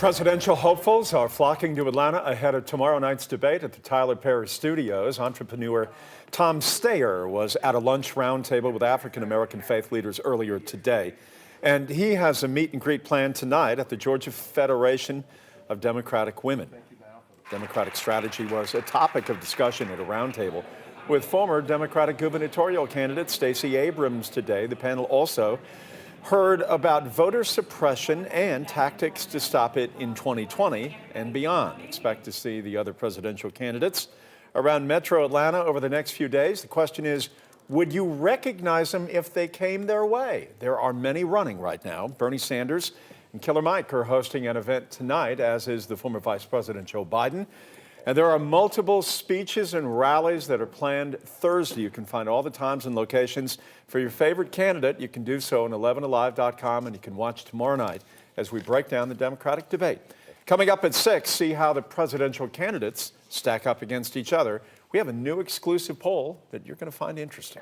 Presidential hopefuls are flocking to Atlanta ahead of tomorrow night's debate at the Tyler Perry Studios. Entrepreneur Tom Steyer was at a lunch roundtable with African-American faith leaders earlier today. And he has a meet and greet planned tonight at the Georgia Federation of Democratic Women. Democratic strategy was a topic of discussion at a roundtable with former Democratic gubernatorial candidate Stacey Abrams today. The panel also heard about voter suppression and tactics to stop it in 2020 and beyond. Expect to see the other presidential candidates around Metro Atlanta over the next few days. The question is, would you recognize them if they came their way? There are many running right now. Bernie Sanders and Killer Mike are hosting an event tonight, as is the former Vice President Joe Biden. And there are multiple speeches and rallies that are planned Thursday. You can find all the times and locations for your favorite candidate. You can do so on 11alive.com, and you can watch tomorrow night as we break down the Democratic debate. Coming up at 6, see how the presidential candidates stack up against each other. We have a new exclusive poll that you're going to find interesting.